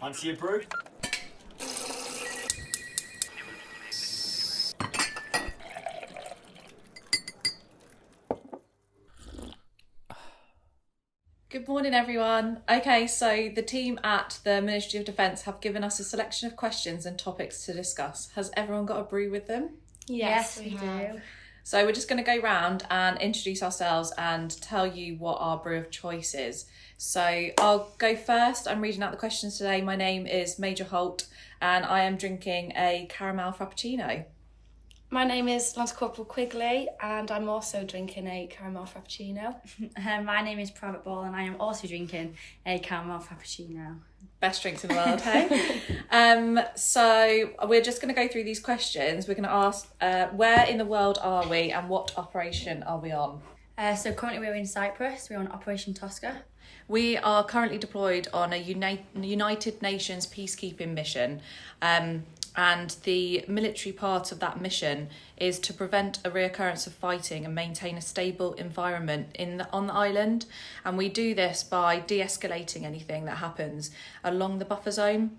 Fancy a brew? Good morning, everyone. Okay, so the team at the Ministry of Defence have given us a selection of questions and topics to discuss. Has everyone got a brew with them? Yes, we do. So we're just going to go round and introduce ourselves and tell you what our brew of choice is. So I'll go first. I'm reading out the questions today. My name is Major Holt and I am drinking a caramel frappuccino. My name is Corporal Quigley and I'm also drinking a caramel frappuccino. My name is Private Ball and I am also drinking a caramel frappuccino. Best drinks in the world, hey? So we're just going to go through these questions. We're going to ask, where in the world are we and what operation are we on? So currently we're in Cyprus. We're on Operation TOSCA. We are currently deployed on a United Nations peacekeeping mission. And the military part of that mission is to prevent a reoccurrence of fighting and maintain a stable environment on the island. And we do this by de-escalating anything that happens along the buffer zone.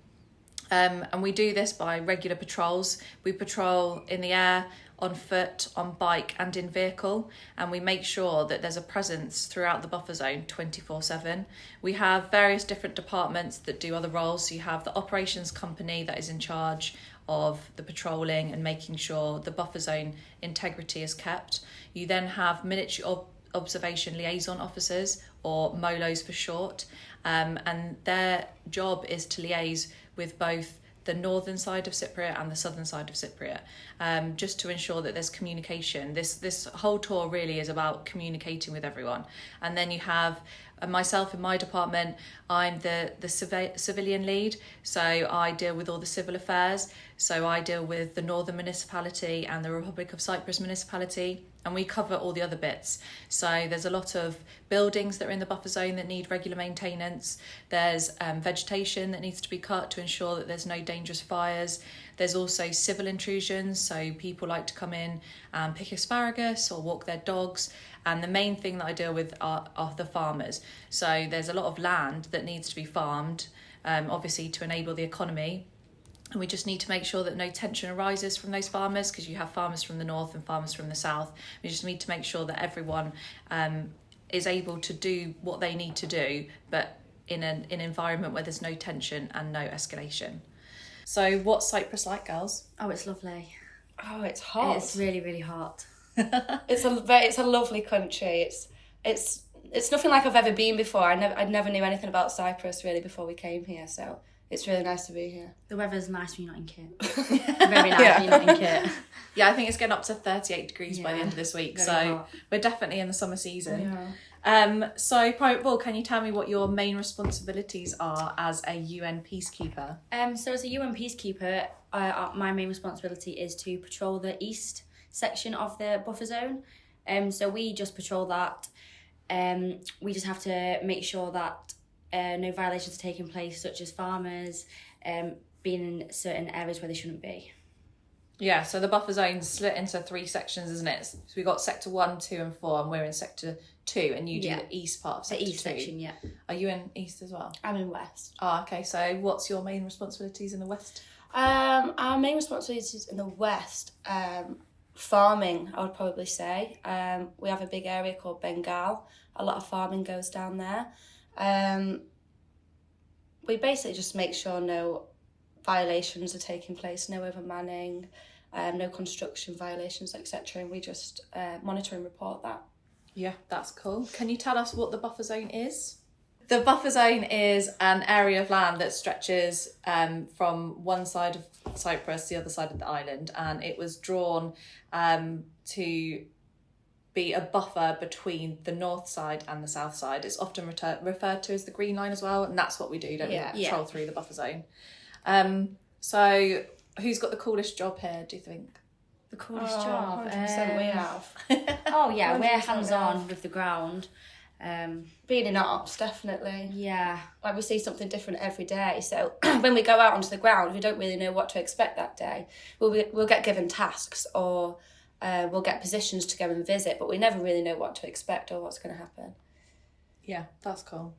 And we do this by regular patrols. We patrol in the air, on foot, on bike and in vehicle, and we make sure that there's a presence throughout the buffer zone 24/7. We have various different departments that do other roles. So you have the operations company that is in charge of the patrolling and making sure the buffer zone integrity is kept. You then have military observation liaison officers, or MOLOs for short, and their job is to liaise with both the northern side of Cypriot and the southern side of Cypriot, just to ensure that there's communication. This whole tour really is about communicating with everyone. And then you have myself in my department. I'm the civilian lead, so I deal with all the civil affairs. So I deal with the Northern Municipality and the Republic of Cyprus Municipality, and we cover all the other bits. So there's a lot of buildings that are in the buffer zone that need regular maintenance. There's vegetation that needs to be cut to ensure that there's no dangerous fires. There's also civil intrusions, so people like to come in and pick asparagus or walk their dogs. And the main thing that I deal with are the farmers. So there's a lot of land that needs to be farmed, obviously to enable the economy. And we just need to make sure that no tension arises from those farmers, because you have farmers from the north and farmers from the south. We just need to make sure that everyone is able to do what they need to do, but in an environment where there's no tension and no escalation. So what's Cyprus like, girls? Oh, it's lovely. Oh, it's hot. It's really, really hot. It's a lovely country. It's nothing like I've ever been before. I never knew anything about Cyprus really before we came here, so it's really nice to be here. The weather's nice when you're not in kit. Very nice when you're not in kit. Yeah, I think it's getting up to 38 degrees by the end of this week, so hot. We're definitely in the summer season. Yeah. So Private Ball, can you tell me what your main responsibilities are as a UN peacekeeper? So as a UN peacekeeper, my main responsibility is to patrol the east section of the buffer zone. So we just patrol that. We just have to make sure that no violations are taking place, such as farmers being in certain areas where they shouldn't be. Yeah, so the buffer zone's split into 3 sections, isn't it? So we've got sector 1, 2 and 4, and we're in sector 2, and you do the east part of sector 2. The east section, yeah. Are you in east as well? I'm in West. Oh, okay. So what's your main responsibilities in the west? Our main responsibilities in the West, farming, I would probably say. We have a big area called Bengal. A lot of farming goes down there. We basically just make sure no violations are taking place, no overmanning, no construction violations, etc. And we just monitor and report that. Yeah, that's cool. Can you tell us what the buffer zone is? The buffer zone is an area of land that stretches from one side of Cyprus to the other side of the island, and it was drawn to be a buffer between the north side and the south side. It's often referred to as the green line as well, and that's what we do, don't we? Patrol through the buffer zone. So who's got the coolest job here, do you think? The coolest job? 100% we have. Oh yeah, we're 100% hands-on with the ground. Being in ops, definitely. Yeah. Like we see something different every day. So when we go out onto the ground, we don't really know what to expect that day. We'll get given tasks or we'll get positions to go and visit, but we never really know what to expect or what's going to happen. Yeah, that's cool.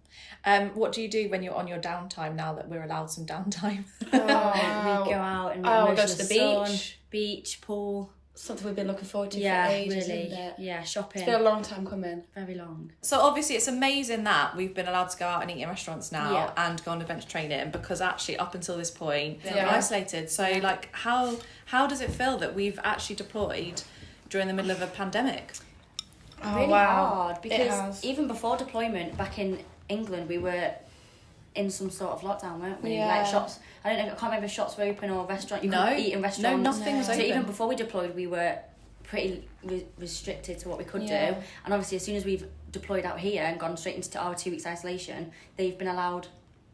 What do you do when you're on your downtime now that we're allowed some downtime? We go out and we go to the beach, pool. Something we've been looking forward to Yeah, for ages, really. isn't it? Yeah, shopping. It's been a long time coming. Very long. So obviously it's amazing that we've been allowed to go out and eat in restaurants now Yeah. and go on adventure training, because actually up until this point Yeah. we're isolated. So like how does it feel that we've actually deployed during the middle of a pandemic? Oh, Really wow. hard, It because has. even before deployment back in England, we were in some sort of lockdown, weren't we? Yeah. Like shops, I can't remember if shops were open or restaurant. You couldn't eat in restaurants. No, nothing was So open. even before we deployed, we were pretty restricted to what we could do. And obviously, as soon as we've deployed out here and gone straight into our 2 weeks isolation, they've been allowed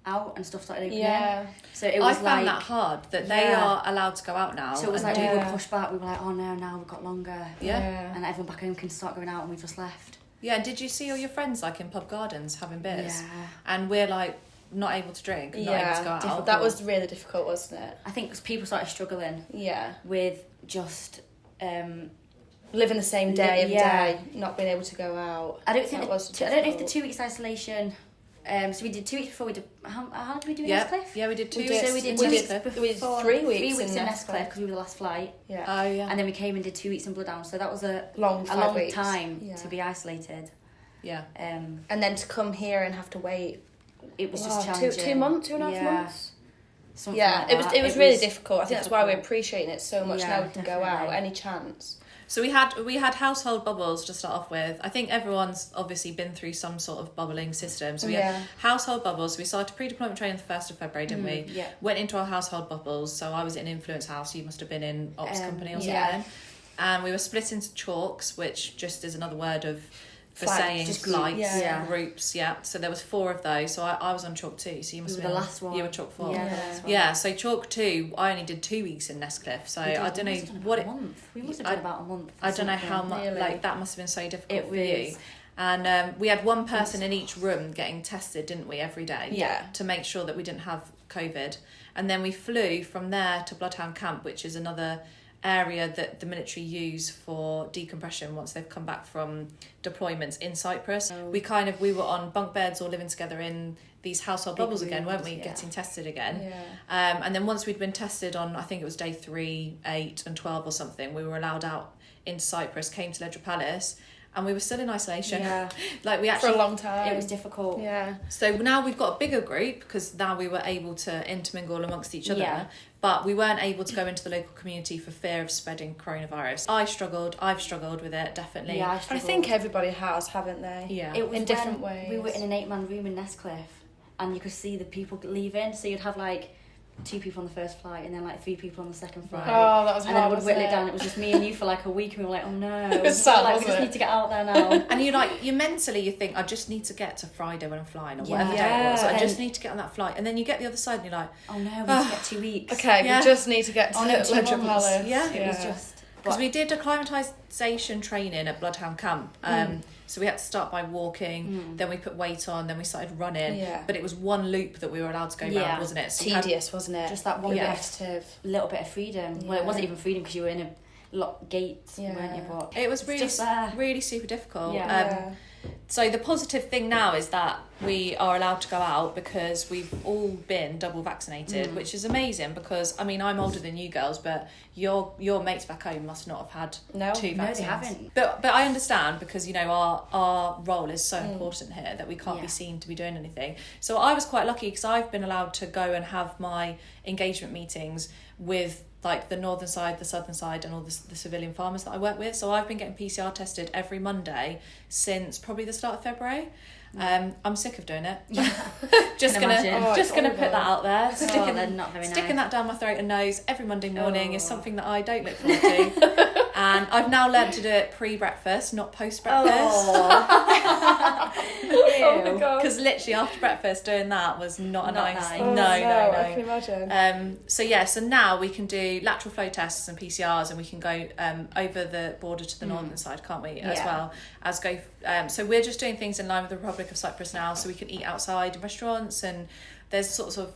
out and stuff started opening. Yeah. So it was I found that hard, that they are allowed to go out now. So it was and like do- we were pushed back. We were like, oh no, now we've got longer. Yeah. And everyone back home can start going out, and we've just left. Yeah, and did you see all your friends like in pub gardens having beers? Yeah. And we're like not able to drink, not able to go out. difficult. That was really difficult, wasn't it? I think people started struggling Yeah. with just. Living the same day every Yeah. day, not being able to go out. I don't think. That was I don't know if the difficult. 2 weeks isolation. So we did 2 weeks before we did. How did we do in Yeah, Nestcliff? yeah, we did 2 We weeks. did- So we did we 2 did- weeks we did before, 3 weeks 3 weeks in in Nestcliff. Nestcliff because we were the last flight, Yeah. Oh yeah. and then we came and did 2 weeks in Bloodhound. So that was a Long a 5 long weeks. time Yeah. to be isolated. Yeah. And then to come here and have to wait. It was Wow, just challenging. 2 months, 2.5 Yeah. months. Something Yeah, like it was. that. It was really difficult. I think that's why we're difficult. appreciating it so much Yeah, now. We can go out definitely. any chance. So we had household bubbles to start off with. I think everyone's obviously been through some sort of bubbling system. So we had household bubbles. We started pre-deployment training the 1st of February, didn't we? Yeah. Went into our household bubbles. So I was in Influence House. You must have been in Ops Company or yeah. something. And we were split into chalks, which just is another word for Flights, saying just flights, yeah. groups, yeah. So there was 4 of those. So I was on chalk 2. So you must We have were been the last one. You were chalk 4. Yeah, Yeah. the last one. Yeah, so chalk 2, I only did 2 weeks in Nestcliff. So We did. I don't know We must have done what about a month. We must have done about a month. I don't know something. how much, Really? like, that must have been so difficult It for you. was. And we had one person in each room getting tested, didn't we, every day? Yeah. To make sure that we didn't have COVID. And then we flew from there to Bloodhound Camp, which is another area that the military use for decompression once they've come back from deployments in Cyprus. We were on bunk beds or living together in these household Big bubbles again, weren't we? rooms, yeah. Getting tested again. Yeah. And then once we'd been tested on, I think it was day 3, 8 and 12 or something, we were allowed out into Cyprus, came to Ledra Palace, and we were still in isolation. Yeah. Like we For actually... a long time. It was difficult. Yeah. So now we've got a bigger group because now we were able to intermingle amongst each other. Yeah. But we weren't able to go into the local community for fear of spreading coronavirus. I've struggled with it, definitely. Yeah, I think everybody has, haven't they? Yeah. It was in different when ways. We were in an 8-man room in Nestcliff, and you could see the people leaving. So you'd have like 2 people on the first flight, and then like 3 people on the second flight. Oh, that was and then I hard, would whittle it wasn't down. It was just me and you for like a week, and we were like, oh no, It was sad, like, we wasn't just it? need to get out there now. And you mentally you think, I just need to get to Friday when I'm flying or Yeah. whatever day it was. I Yeah. just need to get on that flight. And then you get the other side and you're like, Oh no, we need to get 2 weeks. Okay, Yeah. we just need to get to Oh no, 2 Ledra months. Palace. Yeah. It was just. because But we did acclimatisation training at Bloodhound Camp. So we had to start by walking, then we put weight on, then we started running. Yeah. But it was one loop that we were allowed to go Yeah. round, wasn't it? So you had- Tedious, wasn't it? just that one Yeah. repetitive. little bit of freedom. Well, it Yeah. wasn't even freedom because you were in a locked gates, Yeah. weren't you? But It was it's really, just there. really super difficult. Yeah. So the positive thing now is that we are allowed to go out because we've all been double vaccinated, which is amazing because, I mean, I'm older than you girls, but your mates back home must not have had No. 2 No, vaccines. they haven't. But I understand because, our role is so important here that we can't be Yeah. seen to be doing anything. So I was quite lucky because I've been allowed to go and have my engagement meetings with like the northern side, the southern side, and all the civilian farmers that I work with. So I've been getting PCR tested every Monday since probably the start of February. I'm sick of doing it. just Can gonna imagine. Oh, just it's gonna put horrible. that out there. Oh, they're not very Sticking nice. that down my throat and nose every Monday morning is Oh. something that I don't look forward to. And I've now learned to do it pre-breakfast, not post-breakfast. Oh my god. Because literally after breakfast doing that was not a Not nice. nice. Oh, No. I can imagine. So now we can do lateral flow tests and PCRs, and we can go over the border to the northern side, can't we? As Yeah. well as go. So we're just doing things in line with the Republic of Cyprus now, so we can eat outside in restaurants, and there's sorts of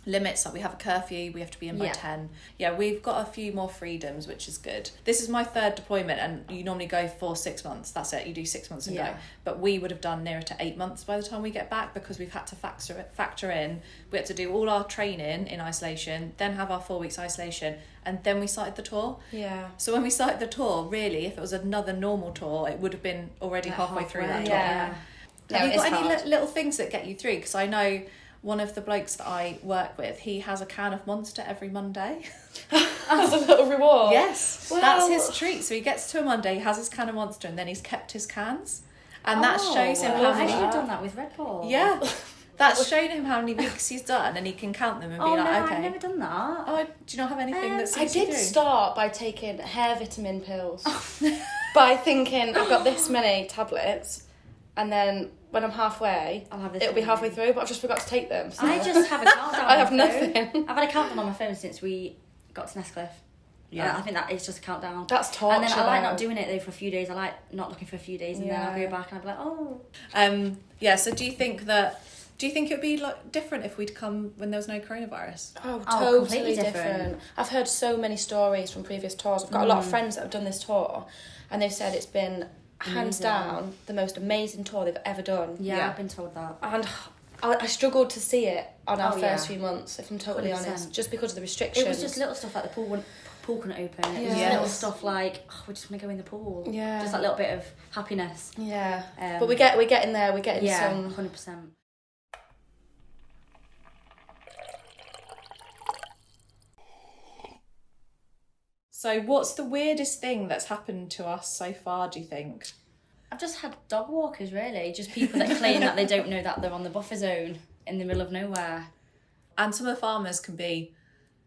limits, like we have a curfew, we have to be in by 10. Yeah, we've got a few more freedoms, which is good. This is my 3rd deployment, and you normally go for 6 months. That's it, you do 6 months and go. But we would have done nearer to 8 months by the time we get back, because we've had to factor in, we had to do all our training in isolation, then have our 4 weeks isolation, and then we started the tour. Yeah. So when we started the tour, really, if it was another normal tour, it would have been already halfway through that tour. Yeah. Have you got any little things that get you through? Because I know one of the blokes that I work with, he has a can of Monster every Monday. As a little reward. Yes, that's his treat. So he gets to a Monday, he has his can of Monster, and then he's kept his cans. And that shows him how I've many... actually done that with Red Bull. Yeah, that's shown him how many weeks he's done, and he can count them and be like, okay. I've never done that. Oh, do you not have anything that I seems you did through? start by taking hair vitamin pills. By thinking, I've got this many tablets, and then when I'm halfway, I'll have this it'll be one. halfway through, but I've just forgot to take them. So. I just have a countdown. I have on my phone. nothing. I've had a countdown on my phone since we got to Nestcliff. Yeah. I think that is just a countdown. That's torture. And then I like though. not doing it though for a few days. I like not looking for a few days, and then I'll go back and I'll be like, oh. Yeah, so do you think it would be like different if we'd come when there was no coronavirus? Oh, Oh, totally completely different. different. I've heard so many stories from previous tours. I've got a lot of friends that have done this tour, and they've said it's been hands down the most amazing tour they've ever done. Yeah, I've been told that. And I struggled to see it on our Oh, first yeah. few months, if I'm totally 100%. honest, just because of the restrictions. It was just little stuff like the pool couldn't open. It was Yes. little stuff like, oh, we just want to go in the pool. Yeah. Just that little bit of happiness. Yeah. Um, But we're getting there. We're getting Yeah, some. 100%. So what's the weirdest thing that's happened to us so far, do you think? I've just had dog walkers, really. Just people that claim that they don't know that they're on the buffer zone in the middle of nowhere. And some of the farmers can be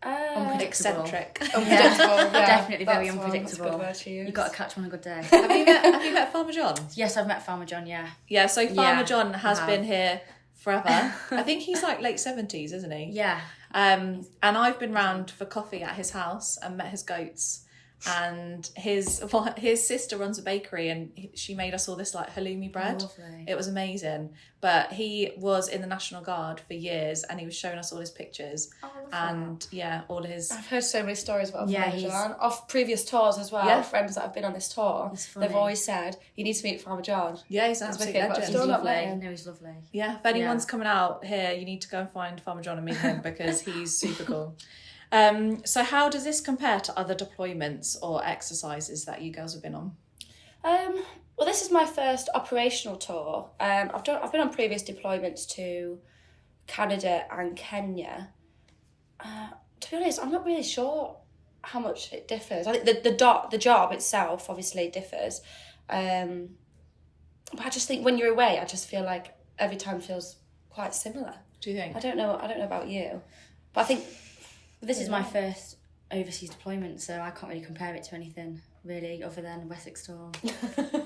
eccentric. Unpredictable. Yeah, Definitely very that's unpredictable. That's a good word to use. You've got to catch one on a good day. Have you met Farmer John? Yes, I've met Farmer John, yeah. Yeah, so Farmer Yeah, John has I have. been here forever. I think he's like late 70s, isn't he? Yeah. And I've been round for coffee at his house and met his goats. And his sister runs a bakery, and she made us all this like halloumi bread. Oh, lovely. It was amazing. But he was in the National Guard for years, and he was showing us all his pictures. Oh, I love And yeah, all his... I've heard so many stories about Yeah, Farmer he's- John. Off previous tours as well, Yeah. friends that have been on this tour, He's funny. they've always said, you need to meet Farmer John. Yeah, he's an He's absolute wicked, but legend. still He's not met lovely. him. No, he's lovely. Yeah, if anyone's Yeah. coming out here, you need to go and find Farmer John and meet him because he's super cool. So how does this compare to other deployments or exercises that you girls have been on? Well, this is my first operational tour. I've been on previous deployments to Canada and Kenya. To be honest, I'm not really sure how much it differs. I think the job itself obviously differs, but I just think when you're away, I just feel like every time feels quite similar. Do you think? I don't know about you, but I think This is my first overseas deployment, so I can't really compare it to anything, really, other than Wessex tour.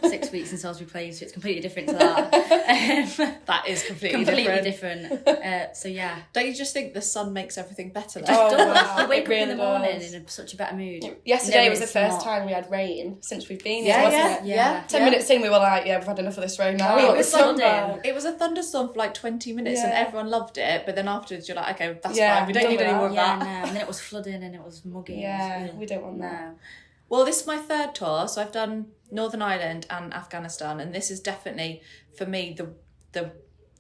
6 weeks in Salisbury Plains, so it's completely different to that. That is completely different. So yeah. Don't you just think the sun makes everything better? Oh, Though? wow. You wake It up really in the morning does. in such a better mood. Yesterday No, was the it's first not. time we had rain since we've been Yeah, here, wasn't it? Yeah. 10 minutes in, we were like, yeah, we've had enough of this rain now. Oh, We it want was the sun flooding. back. It was a thunderstorm for like 20 minutes and Yeah. everyone loved it, but then afterwards you're like, okay, that's Yeah, fine. We don't done need with any that. more of Yeah, that. no. And then it was flooding and it was muggy. Yeah, It was we don't want that. No. Well, this is my third tour, so I've done Northern Ireland and Afghanistan, and this is definitely, for me, the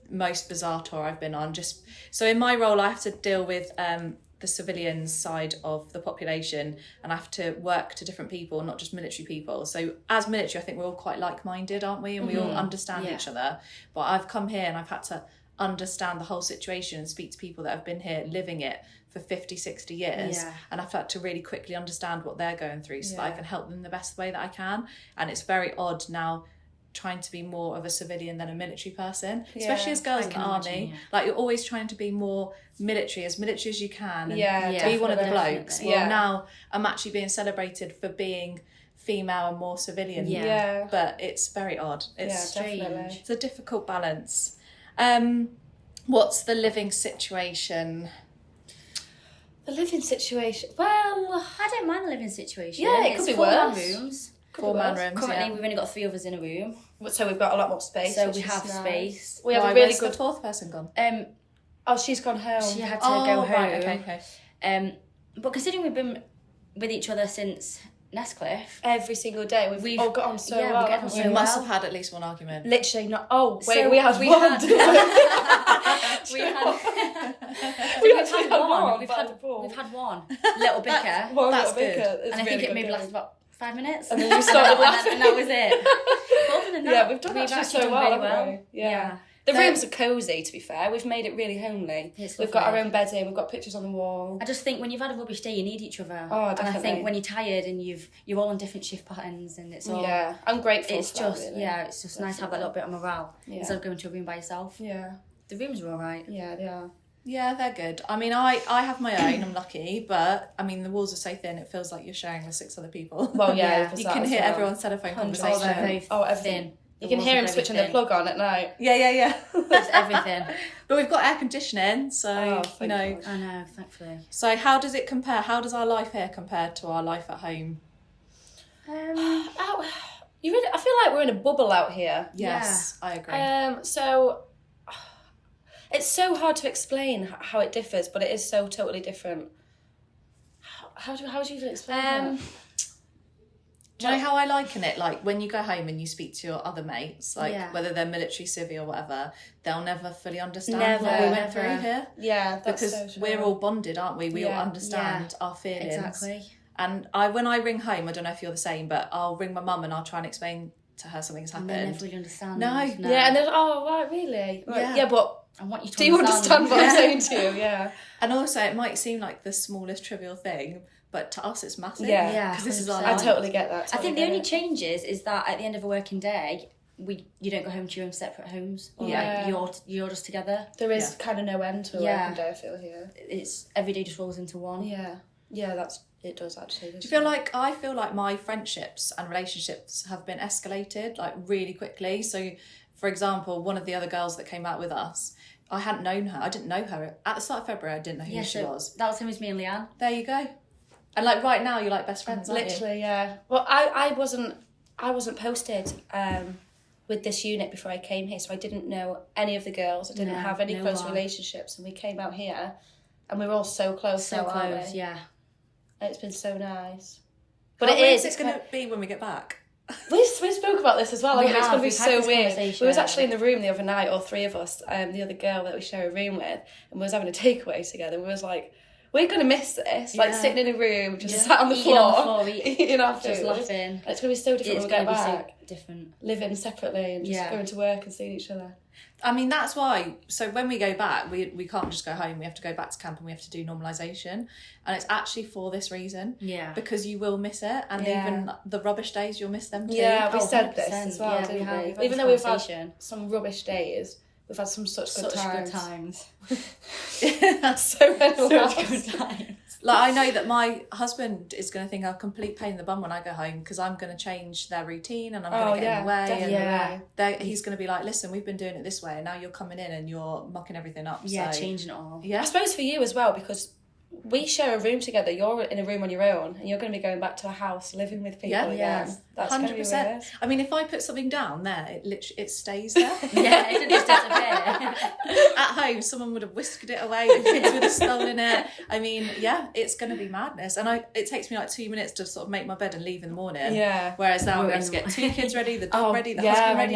most bizarre tour I've been on. Just so in my role, I have to deal with the civilian side of the population, and I have to work to different people, not just military people. So as military, I think we're all quite like-minded, aren't we? And we all understand Yeah. each other. But I've come here and I've had to understand the whole situation and speak to people that have been here living it for 50, 60 years. Yeah. And I've had to really quickly understand what they're going through so that I Yeah. can help them the best way that I can. And it's very odd now trying to be more of a civilian than a military person, especially as girls I in the can army. imagine, yeah. Like you're always trying to be more military as you can and Yeah, Yeah. be one of the definitely. blokes. Yeah. Well, now I'm actually being celebrated for being female and more civilian. Yeah. Yeah. But it's very odd. It's Yeah, strange. definitely. It's a difficult balance. What's the living situation? The living situation. Well, I don't mind the living situation. Yeah, it It's could be 4-man worse. rooms. Four-man rooms, Currently, yeah. we've only got 3 of us in a room. so we've got a lot more space. So which we is have nice. space. We have Why, a really where's good. the fourth person gone? Oh, she's gone home. She had to go home. Right, okay. But considering we've been with each other since Nestcliff, Every single day. We've all got on so yeah, well. we're getting haven't on we? You so must well. have had at least one argument. Literally not. Oh, wait, So we had we one. had- We we've had one. We've had one little bicker, One That's little bicker. good. It's and I really think it good maybe going. lasted about 5 minutes. And then you started laughing. and that was it. But other than that, Yeah, we've done actually so done well, really haven't well. we? Yeah. The rooms are cosy, to be fair. We've made it really homely. It's We've got our lovely. own bedding. We've got pictures on the wall. I just think when you've had a rubbish day, you need each other. Oh, And I definitely. think when you're tired and you're all on different shift patterns and it's all... Yeah, I'm grateful It's for just, that, really. it's just nice to have that little bit of morale instead of going to a room by yourself. Yeah, The rooms are all right. yeah, they are. Yeah, they're good. I mean, I have my own, I'm lucky, but I mean, the walls are so thin, it feels like you're sharing with 6 other people. Well, yeah, Yeah. there's You that can as hear well. everyone's telephone 100%. conversation. Oh, everything. Thin. You The can walls hear are him very switching thin. the plug on at night. Yeah. It's everything. But we've got air conditioning, so, Oh, you thank know. God. I know, thankfully. So how does it compare? How does our life here compare to our life at home? You really, I feel like we're in a bubble out here. Yes, I agree. So it's so hard to explain how it differs, but it is so totally different. How do you even explain that? Do you know how I liken it? Like when you go home and you speak to your other mates, like Yeah. whether they're military, civvy or whatever, they'll never fully understand Never, what we went never. through here. Yeah, that's Because so true. we're all bonded, aren't we? We all Yeah. understand our feelings. Exactly. And when I ring home, I don't know if you're the same, but I'll ring my mum and I'll try and explain to her something's And happened. they never really understand. No. Yeah, and then right, really? Right. Yeah. But I want you to do you understand what I'm saying to you? Yeah. And also, it might seem like the smallest trivial thing, but to us, it's massive. Yeah. Yeah, Because this is our 100%. I life. totally get that. I think the totally only get it. change is that at the end of a working day, you don't go home to your own separate homes. Or Yeah. like you're just together. There is kind of no end to a Yeah. working day, I feel here. It's every day just rolls into one. Yeah. It does actually. Do you feel like I feel like my friendships and relationships have been escalated like really quickly? So, for example, one of the other girls that came out with us, I hadn't known her. I didn't know her at the start of February. I didn't know who she was. That was him as me and Leanne. There you go. And like right now, you're like best friends, aren't you? Literally, yeah. Well, I wasn't posted with this unit before I came here, so I didn't know any of the girls. I didn't No, have any no close one. relationships, and we came out here, and we were all so close. So now, aren't close, we? yeah. And it's been so nice. But But how it weird is. it's It's going to be when we get back. We spoke about this as well. We Like, it's have, going to be we've had so this weird. conversation. We was actually in the room the other night, all 3 of us, the other girl that we share a room with, and we was having a takeaway together. We was like, we're going to miss this. Like Yeah. sitting in a room, just Yeah. sat on the Eating on the floor, floor, eating our food. Just laughing. And it's going to be so different It's when we going get to be back. so different. Living separately and just Yeah. going to work and seeing each other. I mean, that's why. So when we go back, we can't just go home. We have to go back to camp and we have to do normalisation. And it's actually for this reason. Yeah. Because you will miss it. And Yeah. even the rubbish days, you'll miss them too. Yeah, we Oh, said this 100%. as well, Yeah, didn't we we? have. We've had Even this though we've had conversation. some rubbish days, we've had some such good times. times. So many Such laughs. good times. Like, I know that my husband is going to think I'm a complete pain in the bum when I go home because I'm going to change their routine and I'm going to get in the way. definitely. And Yeah. he's going to be like, listen, we've been doing it this way and now you're coming in and you're mucking everything up. Yeah, so, changing it all. Yeah. I suppose for you as well, because we share a room together. You're in a room on your own, and you're going to be going back to a house, living with people Yeah. again. Yes. That's going to be 100%. weird. I mean, if I put something down there, it stays there. Yeah, it didn't just disappear. At home, someone would have whisked it away, the kids would have stolen it. I mean, yeah, it's going to be madness. And it takes me like 2 minutes to sort of make my bed and leave in the morning. Yeah. Whereas now I'm We're going in to the get 2 kids ready, the dog Oh, ready, the yeah, husband I ready.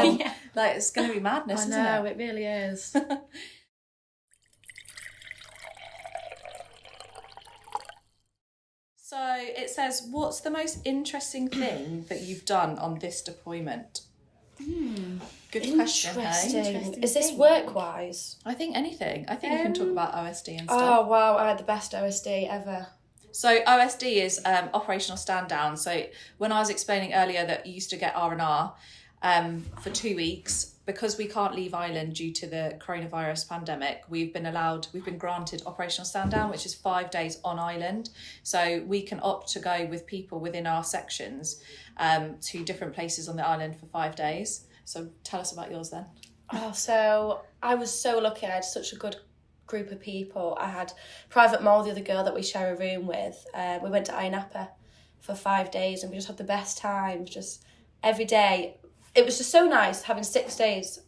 know. again. Like, it's going to be madness, I isn't know, it? it really is. So it says, what's the most interesting thing that you've done on this deployment? Good question, hey? Interesting Is this thing. work-wise? I think anything. I think you can talk about OSD and stuff. Oh, wow, I had the best OSD ever. So OSD is operational stand down. So when I was explaining earlier that you used to get R&R for 2 weeks, because we can't leave Ireland due to the coronavirus pandemic, we've been granted operational stand down, which is 5 days on island. So we can opt to go with people within our sections to different places on the island for 5 days. So tell us about yours then. Oh, so I was so lucky. I had such a good group of people. I had Private Mole, the other girl that we share a room with. We went to Ayia Napa for 5 days and we just had the best time. Just every day. It was just so nice having 6 days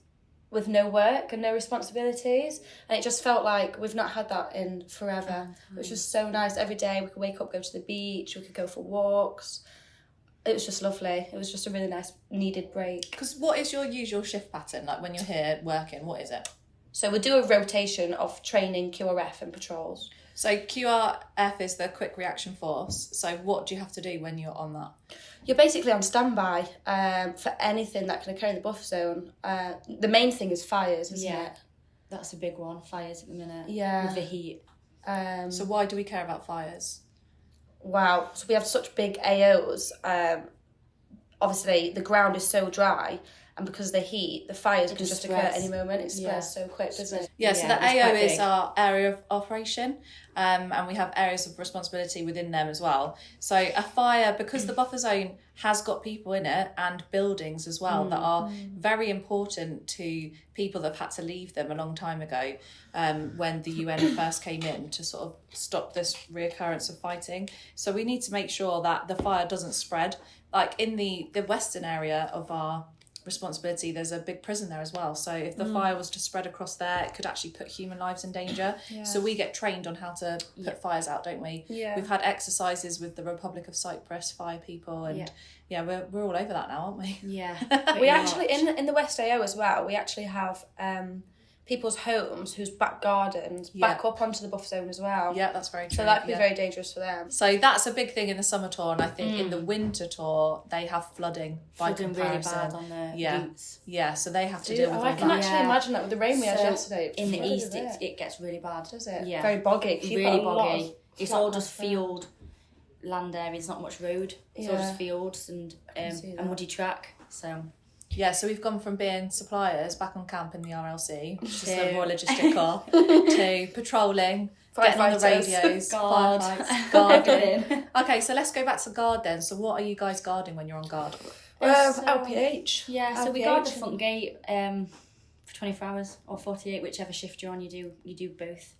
with no work and no responsibilities, and it just felt like we've not had that in forever. It was just so nice. Every day we could wake up, go to the beach, we could go for walks. It was just lovely. It was just a really nice needed break. Because what is your usual shift pattern, like when you're here working? What is it? So we do a rotation of training, QRF and patrols. So QRF is the Quick Reaction Force. So what do you have to do when you're on that? You're basically on standby for anything that can occur in the buffer zone. The main thing is fires, isn't it? That's a big one. Fires at the minute. Yeah. With the heat. So why do we care about fires? Wow. So we have such big AOs. Obviously, the ground is so dry, and because of the heat, the fires can just occur at any moment. It spreads so quick, doesn't it? Yeah, so the AO is our area of operation, and we have areas of responsibility within them as well. So a fire, because the buffer zone has got people in it and buildings as well that are very important to people that have had to leave them a long time ago, when the UN first came in to sort of stop this reoccurrence of fighting. So we need to make sure that the fire doesn't spread. Like in the western area of our responsibility, there's a big prison there as well, so if the fire was to spread across there, it could actually put human lives in danger. So we get trained on how to put fires out, don't we? We've had exercises with the Republic of Cyprus fire people, and we're all over that now, aren't we? We actually in the West AO as well, we actually have people's homes whose back gardens back up onto the buffer zone as well. Yeah, that's very true. So that could be very dangerous for them. So that's a big thing in the summer tour, and I think in the winter tour they have flooding by comparison. Really bad on the routes. Yeah, so they have to deal with all I can that. actually imagine that with the rain we had yesterday. In the east, it gets really bad. Does it? Yeah. Very boggy. Really boggy. It's all just field land areas, not much road. It's all just fields and a muddy track. So yeah, so we've gone from being suppliers back on camp in the RLC, which is the Royal Logistic Corps, to patrolling, getting on the radios, firefights, guarding. Okay, so let's go back to guard then. So what are you guys guarding when you're on guard? LPH. Yeah, so we guard the front gate for 24 hours or 48, whichever shift you're on. You do both.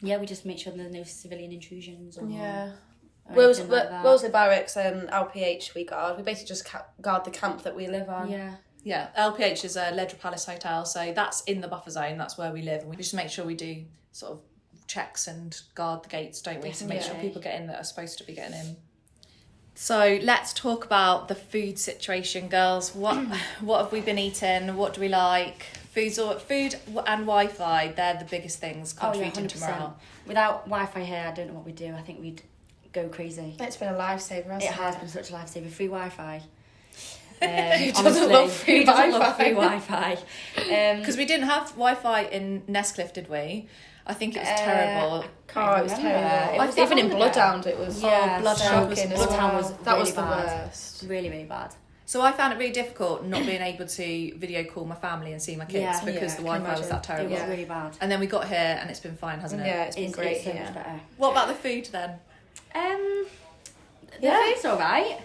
We just make sure there's no civilian intrusions. Wellesley Barracks and LPH we guard. We basically just guard the camp that we live on. Yeah, LPH is a Ledra Palace Hotel, so that's in the buffer zone, that's where we live, and we just make sure we do sort of checks and guard the gates, don't we, to make sure people get in that are supposed to be getting in. So let's talk about the food situation, girls. What have we been eating? What do we like? Food and Wi-Fi, they're the biggest things contributing to morale. Without Wi-Fi here, I don't know what we'd do. I think we'd go crazy. It's been a lifesaver, hasn't it? It has been such a lifesaver. Free Wi-Fi. Who doesn't love free Wi-Fi? Because we didn't have Wi-Fi in Nestcliff, did we? I think it was terrible. It was terrible. Even in Bloodhound it was shocking. Bloodhound was that really was the bad. worst. Really, really bad. So I found it really difficult not being able to video call my family and see my kids because the Wi-Fi was that terrible. It was really bad. And then we got here and it's been fine, hasn't it? Yeah, it's been great so much better. What about the food then? The food's alright.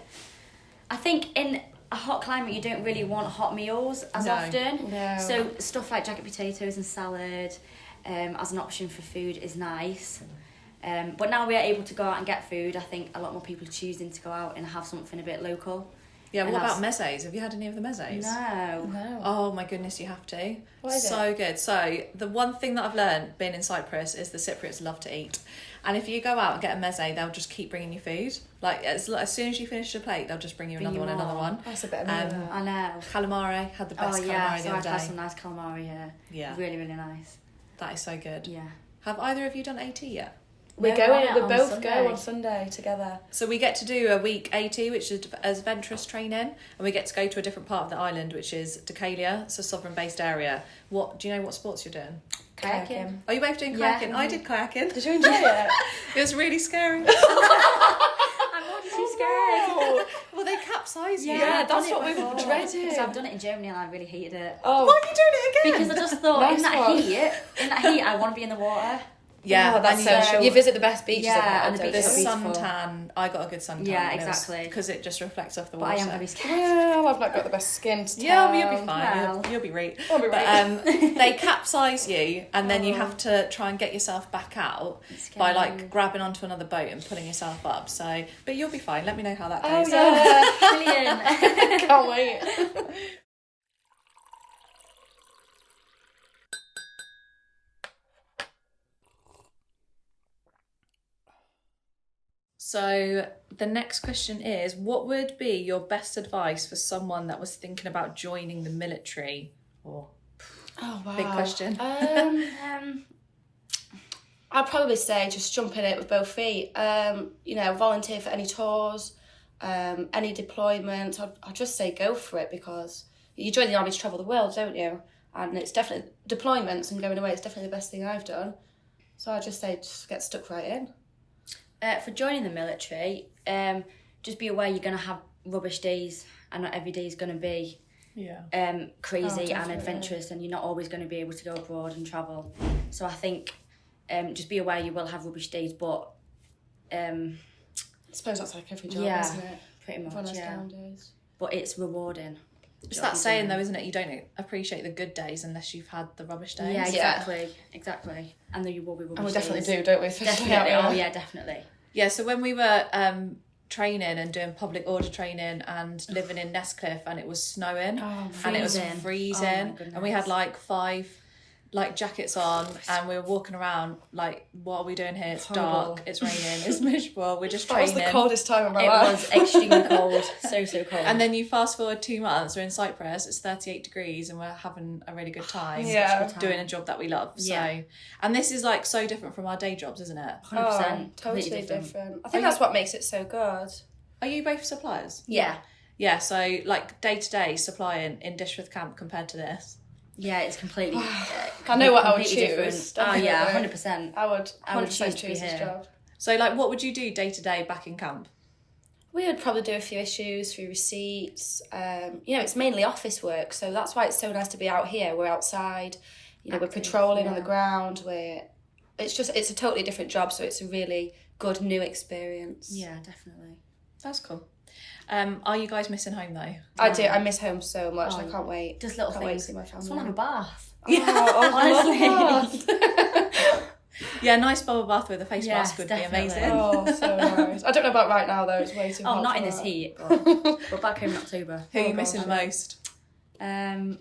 I think in a hot climate you don't really want hot meals as often. No. So stuff like jacket potatoes and salad as an option for food is nice. But now we are able to go out and get food, I think a lot more people are choosing to go out and have something a bit local. Yeah, what about mezes? Have you had any of the mezes? No. Oh my goodness, you have to. What is so good. So the one thing that I've learned being in Cyprus is the Cypriots love to eat. And if you go out and get a meze, they'll just keep bringing you food. Like as soon as you finish your plate, they'll just bring you another one. That's a bit I know. Calamari, had the best calamari the other day. I've had some nice calamari here. Yeah. Really, really nice. That is so good. Yeah. Have either of you done AT yet? We're both go on Sunday together. So we get to do a week AT, which is adventurous training, and we get to go to a different part of the island, which is Decalia. It's a sovereign-based area. Do you know what sports you're doing? Kayaking. Are you both doing kayaking? I did kayaking. Did you enjoy it? It was really scary. I'm already too scared. Well, they capsize you. Yeah, that's what we've dreaded. So I've done it in Germany and I really hated it. Oh. Why are you doing it again? Because I just thought in that heat, I want to be in the water. Yeah, that's so true. You visit the best beaches. And the suntan. I got a good suntan. Yeah, exactly. Because it just reflects off the but water. I am very scared. Well, I've not got the best skin to tell. Yeah, you'll be fine. You'll be right. I'll be right. But they capsize you, and then you have to try and get yourself back out by like grabbing onto another boat and pulling yourself up. So, but you'll be fine. Let me know how that goes. Oh yeah, Brilliant. Can't wait. So the next question is, what would be your best advice for someone that was thinking about joining the military? Oh, wow. Big question. I'd probably say just jump in it with both feet. Volunteer for any tours, any deployments. I'd just say go for it, because you join the army to travel the world, don't you? And it's definitely deployments and going away. It's definitely the best thing I've done. So I'd just say just get stuck right in. For joining the military, just be aware you're going to have rubbish days, and not every day is going to be crazy and adventurous, and you're not always going to be able to go abroad and travel. So I think just be aware you will have rubbish days, but I suppose that's like every job, isn't it? Pretty much, down days. But it's rewarding. It's that saying though, isn't it? You don't appreciate the good days unless you've had the rubbish days. Yeah, exactly. And then you will be rubbish And we days. definitely do, don't we? Definitely. Oh yeah, definitely. Yeah, so when we were training and doing public order training and living in Nestcliff, and it was snowing and it was freezing, and we had like 5 jackets on, and we were walking around like, what are we doing here? It's dark, it's raining, it's miserable, we're just training. That was the coldest time of my life. It was extremely cold, so cold. And then you fast forward 2 months, we're in Cyprus, it's 38 degrees, and we're having a really good time. Doing a job that we love. So, and this is like so different from our day jobs, isn't it? 100%. Totally different. I think that's what makes it so good. Are you both suppliers? Yeah, so like day to day supplying in Dishworth Camp compared to this. Yeah, it's completely. I know what I would choose. Different. Oh yeah, 100%. I would 100% choose this job. So like, what would you do day to day back in camp? We would probably do a few issues, few receipts. It's mainly office work, so that's why it's so nice to be out here. We're outside. We're patrolling on the ground. It's a totally different job, so it's a really good new experience. Yeah, definitely. That's cool. Are you guys missing home though? I do. I miss home so much. I can't wait. Just little can't things. Wait to see my family. I just want to have a bath. Honestly. Yeah, nice bubble bath with a face mask would definitely. be amazing. Oh, so nice. I don't know about right now though. It's way too hot. Oh, not in this heat. But back home in October. Who are you missing most? My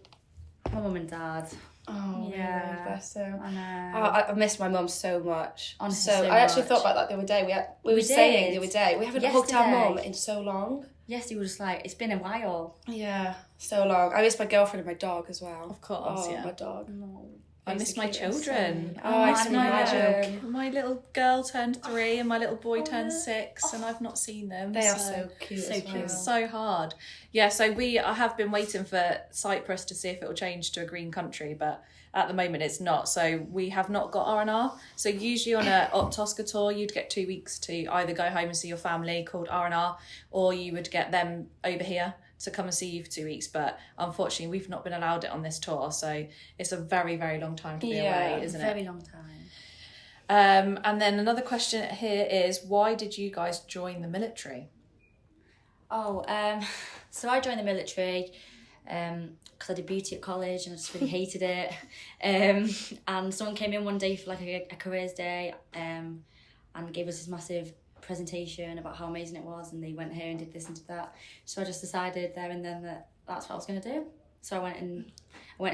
mum and dad. Oh, yeah. Really, bless them. I know. I miss my mum so much. Honestly, I actually thought about that the other day. We were saying the other day, we haven't hugged our mum in so long. Yes, you were just like, it's been a while. Yeah, so long. I miss my girlfriend and my dog as well. Of course, my dog. No. I miss my children. I can imagine. My little girl turned 3 and my little boy turned 6, and I've not seen them. They are so cute. So cute. It's so hard. Yeah, so I have been waiting for Cyprus to see if it will change to a green country, but at the moment it's not. So we have not got R&R. So usually on a TOSCA tour, you'd get 2 weeks to either go home and see your family, called R&R, or you would get them over here to come and see you for 2 weeks. But unfortunately, we've not been allowed it on this tour. So it's a very, very long time to be away, isn't it? Very long time. And then another question here is, why did you guys join the military? So I joined the military because I did beauty at college and I just really hated it. And someone came in one day for like a careers day and gave us this massive presentation about how amazing it was, and they went here and did this and did that. So I just decided there and then that that's what I was going to do. So I went and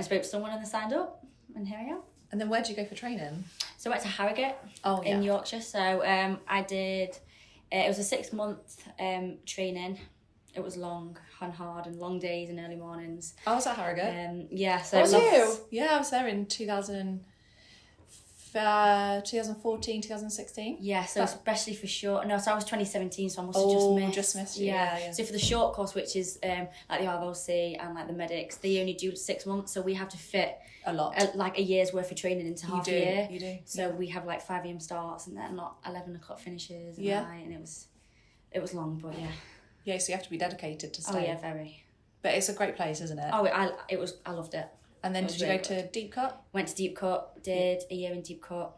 spoke to someone and they signed up, and here I am. And then where did you go for training? So I went to Harrogate in Yorkshire. So I did, it was a 6-month training. It was long and hard and long days and early mornings. I was at Harrogate. Yeah, so I was there in 2014, 2016. Yeah, so especially for short. No, so I was 2017, so I must have just missed. Yeah. So for the short course, which is like the RVLC and like the medics, they only do 6 months, so we have to fit a lot, like a year's worth of training into half a year. You do. So we have like 5 AM starts and then not 11 o'clock finishes. At night, and it was long, but yeah. Yeah, so you have to be dedicated to stay. Oh yeah, very. But it's a great place, isn't it? Oh, I loved it. And then did you go to Deep Cut? Went to Deep Cut, did a year in Deep Cut,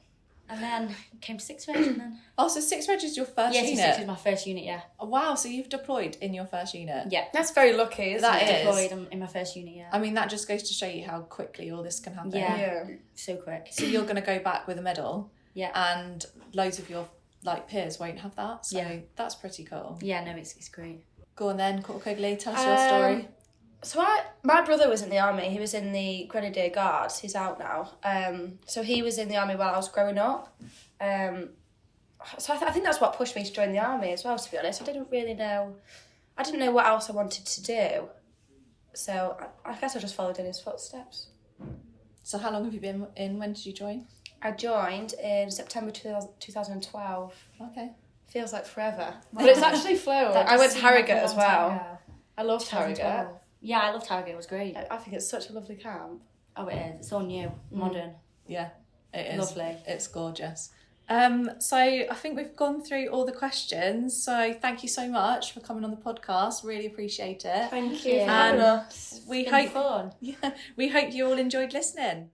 and then came to 6th Reg. And then... Oh, so 6th Reg is your first unit? Yeah, 6th was my first unit, yeah. Oh, wow, so you've deployed in your first unit? Yeah. That's very lucky, isn't it? Deployed in my first unit, yeah. I mean, that just goes to show you how quickly all this can happen. Yeah. So quick. So you're going to go back with a medal? Yeah. And loads of your peers won't have that, so that's pretty cool. Yeah, no, it's great. Go on then, Corporal Quigley, tell us your story. So my brother was in the army. He was in the Grenadier Guards. He's out now. So he was in the army while I was growing up. So I think that's what pushed me to join the army as well, to be honest. I didn't know what else I wanted to do. So I guess I just followed in his footsteps. So how long have you been in? When did you join? I joined in September 2012. Okay. Feels like forever. But it's actually flown. I went to Harrogate as well. I loved Harrogate. Yeah, I loved Harrogate. It was great. I think it's such a lovely camp. Oh, it is. It's all new, modern. Yeah, it is. Lovely. It's gorgeous. So I think we've gone through all the questions. So thank you so much for coming on the podcast. Really appreciate it. Thank you for And having us. We It's been fun. we hope you all enjoyed listening.